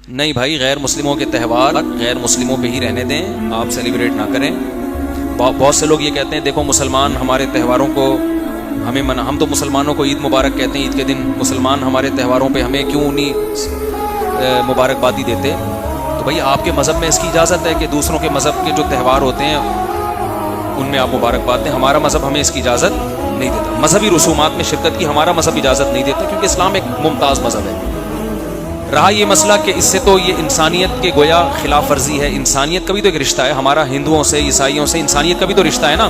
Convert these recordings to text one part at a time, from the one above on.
نہیں بھائی، غیر مسلموں کے تہوار غیر مسلموں پہ ہی رہنے دیں، آپ سیلیبریٹ نہ کریں۔ بہت سے لوگ یہ کہتے ہیں دیکھو مسلمان ہمارے تہواروں کو ہمیں ہم تو مسلمانوں کو عید مبارک کہتے ہیں، عید کے دن مسلمان ہمارے تہواروں پہ ہمیں کیوں نہیں مبارکبادی دیتے؟ تو بھائی آپ کے مذہب میں اس کی اجازت ہے کہ دوسروں کے مذہب کے جو تہوار ہوتے ہیں ان میں آپ مبارکباد دیں۔ ہمارا مذہب ہمیں اس کی اجازت نہیں دیتا، مذہبی رسومات میں شرکت کی ہمارا مذہب اجازت نہیں دیتا، کیونکہ اسلام ایک ممتاز مذہب ہے۔ رہا یہ مسئلہ کہ اس سے تو یہ انسانیت کے گویا خلاف ورزی ہے، انسانیت کا بھی تو ایک رشتہ ہے ہمارا، ہندوؤں سے عیسائیوں سے انسانیت کا بھی تو رشتہ ہے نا،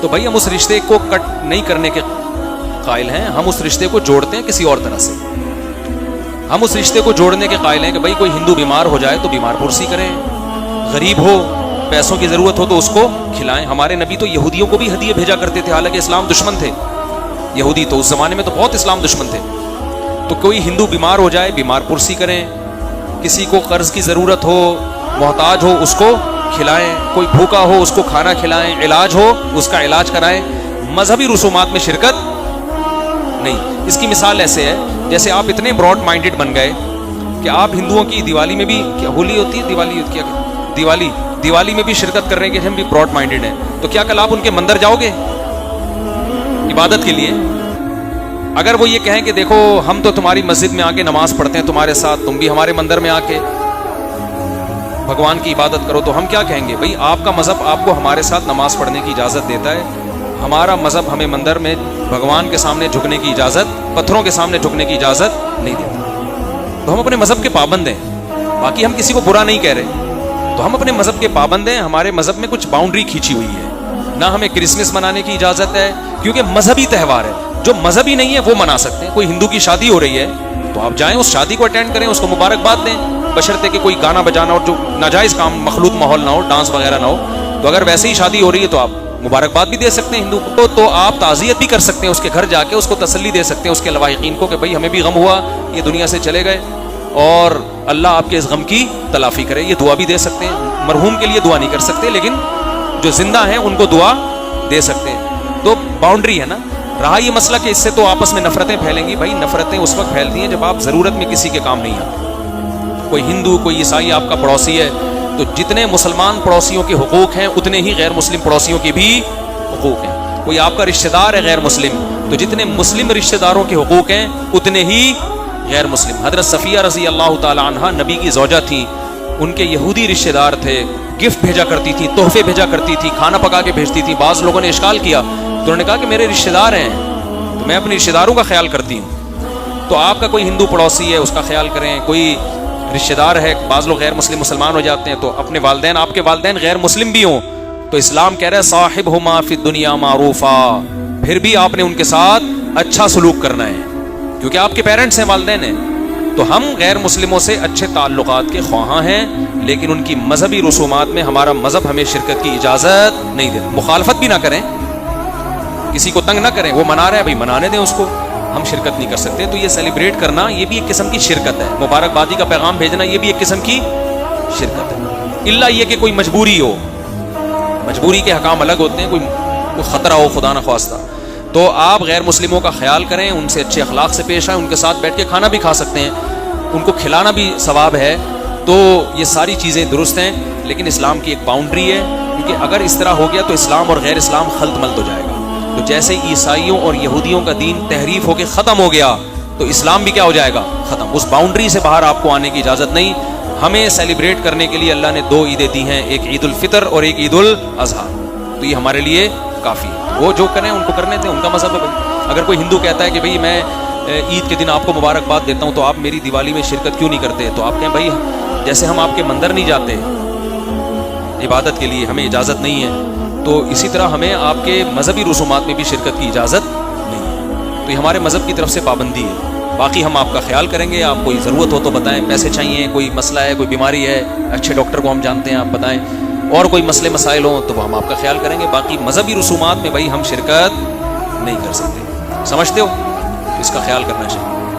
تو بھائی ہم اس رشتے کو کٹ نہیں کرنے کے قائل ہیں، ہم اس رشتے کو جوڑتے ہیں کسی اور طرح سے، ہم اس رشتے کو جوڑنے کے قائل ہیں کہ بھائی کوئی ہندو بیمار ہو جائے تو بیمار پرسی کریں، غریب ہو پیسوں کی ضرورت ہو تو اس کو کھلائیں۔ ہمارے نبی تو یہودیوں کو بھی ہدیے بھیجا کرتے تھے، حالانکہ اسلام دشمن تھے یہودی، تو اس زمانے میں تو بہت اسلام دشمن تھے۔ تو کوئی ہندو بیمار ہو جائے بیمار پرسی کریں، کسی کو قرض کی ضرورت ہو محتاج ہو اس کو کھلائیں، کوئی بھوکا ہو اس کو کھانا کھلائیں، علاج ہو اس کا علاج کرائیں، مذہبی رسومات میں شرکت نہیں۔ اس کی مثال ایسے ہے جیسے آپ اتنے براڈ مائنڈڈ بن گئے کہ آپ ہندوؤں کی دیوالی میں بھی، کیا ہولی ہوتی ہے، دیوالی میں بھی شرکت کر رہے ہیں کہ ہم بھی براڈ مائنڈڈ ہیں، تو کیا کل آپ ان کے مندر جاؤ گے عبادت کے لیے؟ اگر وہ یہ کہیں کہ دیکھو ہم تو تمہاری مسجد میں آ کے نماز پڑھتے ہیں تمہارے ساتھ، تم بھی ہمارے مندر میں آ کے بھگوان کی عبادت کرو، تو ہم کیا کہیں گے؟ بھئی آپ کا مذہب آپ کو ہمارے ساتھ نماز پڑھنے کی اجازت دیتا ہے، ہمارا مذہب ہمیں مندر میں بھگوان کے سامنے جھکنے کی اجازت، پتھروں کے سامنے جھکنے کی اجازت نہیں دیتا۔ تو ہم اپنے مذہب کے پابند ہیں، باقی ہم کسی کو برا نہیں کہہ رہے، تو ہم اپنے مذہب کے پابند ہیں، ہمارے مذہب میں کچھ باؤنڈری کھینچی ہوئی ہے، نہ ہمیں کرسمس منانے کی اجازت ہے کیونکہ مذہبی تہوار ہے، جو مذہبی نہیں ہے وہ منا سکتے ہیں۔ کوئی ہندو کی شادی ہو رہی ہے تو آپ جائیں اس شادی کو اٹینڈ کریں، اس کو مبارکباد دیں، بشرطے کہ کوئی گانا بجانا اور جو ناجائز کام مخلوط ماحول نہ ہو، ڈانس وغیرہ نہ ہو، تو اگر ویسے ہی شادی ہو رہی ہے تو آپ مبارکباد بھی دے سکتے ہیں ہندو کو، تو آپ تعزیت بھی کر سکتے ہیں، اس کے گھر جا کے اس کو تسلی دے سکتے ہیں، اس کے لواحقین کو کہ بھئی ہمیں بھی غم ہوا، یہ دنیا سے چلے گئے اور اللہ آپ کے اس غم کی تلافی کرے، یہ دعا بھی دے سکتے ہیں۔ مرحوم کے لیے دعا نہیں کر سکتے لیکن جو زندہ ہیں ان کو دعا دے سکتے ہیں، تو باؤنڈری ہے نا۔ رہا یہ مسئلہ کہ اس سے تو آپس میں نفرتیں پھیلیں گی، بھائی نفرتیں اس وقت پھیلتی ہیں جب آپ ضرورت میں کسی کے کام نہیں آتے۔ کوئی ہندو کوئی عیسائی آپ کا پڑوسی ہے تو جتنے مسلمان پڑوسیوں کے حقوق ہیں اتنے ہی غیر مسلم پڑوسیوں کے بھی حقوق ہیں۔ کوئی آپ کا رشتہ دار ہے غیر مسلم تو جتنے مسلم رشتہ داروں کے حقوق ہیں اتنے ہی غیر مسلم۔ حضرت صفیہ رضی اللہ تعالی عنہا نبی کی زوجہ تھیں، ان کے یہودی رشتہ دار تھے، گفٹ بھیجا کرتی تھی، تحفے بھیجا کرتی تھی، کھانا پکا کے بھیجتی تھی۔ بعض لوگوں نے اشکال کیا تو انہوں نے کہا کہ میرے رشتہ دار ہیں تو میں اپنے رشتہ داروں کا خیال کرتی ہوں، تو آپ کا کوئی ہندو پڑوسی ہے اس کا خیال کریں، کوئی رشتہ دار ہے، بعض لوگ غیر مسلم مسلمان ہو جاتے ہیں تو اپنے والدین، آپ کے والدین غیر مسلم بھی ہوں تو اسلام کہہ رہا ہے صاحبہما فی الدنیا معروفا، پھر بھی آپ نے ان کے ساتھ اچھا سلوک کرنا ہے کیونکہ آپ کے پیرنٹس ہیں، والدین ہیں۔ تو ہم غیر مسلموں سے اچھے تعلقات کے خواہاں ہیں لیکن ان کی مذہبی رسومات میں ہمارا مذہب ہمیں شرکت کی اجازت نہیں دیتا۔ مخالفت بھی نہ کریں، کسی کو تنگ نہ کریں، وہ منا رہے ہیں بھائی منانے دیں اس کو، ہم شرکت نہیں کر سکتے۔ تو یہ سیلیبریٹ کرنا یہ بھی ایک قسم کی شرکت ہے، مبارکبادی کا پیغام بھیجنا یہ بھی ایک قسم کی شرکت ہے، الا یہ کہ کوئی مجبوری ہو، مجبوری کے حکام الگ ہوتے ہیں، کوئی خطرہ ہو خدا نخواستہ، تو آپ غیر مسلموں کا خیال کریں، ان سے اچھے اخلاق سے پیش آئیں، ان کے ساتھ بیٹھ کے کھانا بھی کھا سکتے ہیں، ان کو کھلانا بھی ثواب ہے، تو یہ ساری چیزیں درست ہیں لیکن اسلام کی ایک باؤنڈری ہے، کیونکہ اگر اس طرح ہو گیا تو اسلام اور غیر اسلام خلط ملط ہو جائے گا۔ تو جیسے عیسائیوں اور یہودیوں کا دین تحریف ہو کے ختم ہو گیا تو اسلام بھی کیا ہو جائے گا؟ ختم۔ اس باؤنڈری سے باہر آپ کو آنے کی اجازت نہیں۔ ہمیں سیلیبریٹ کرنے کے لیے اللہ نے دو عیدیں دی ہیں، ایک عید الفطر اور ایک عید الاضحیٰ، تو یہ ہمارے لیے کافی ہے۔ وہ جو کریں ان کو کرنے دیں، ان کا مذہب ہے بھائی۔ اگر کوئی ہندو کہتا ہے کہ بھائی میں عید کے دن آپ کو مبارکباد دیتا ہوں تو آپ میری دیوالی میں شرکت کیوں نہیں کرتے، تو آپ کہیں بھائی جیسے ہم آپ کے مندر نہیں جاتے عبادت کے لیے، ہمیں اجازت نہیں ہے، تو اسی طرح ہمیں آپ کے مذہبی رسومات میں بھی شرکت کی اجازت نہیں ہے، تو یہ ہمارے مذہب کی طرف سے پابندی ہے۔ باقی ہم آپ کا خیال کریں گے، آپ کوئی ضرورت ہو تو بتائیں، پیسے چاہیے، کوئی مسئلہ ہے، کوئی بیماری ہے، اچھے ڈاکٹر کو ہم جانتے ہیں آپ بتائیں، اور کوئی مسئلے مسائل ہوں تو وہ ہم آپ کا خیال کریں گے۔ باقی مذہبی رسومات میں بھائی ہم شرکت نہیں کر سکتے، سمجھتے ہو؟ اس کا خیال کرنا چاہیے۔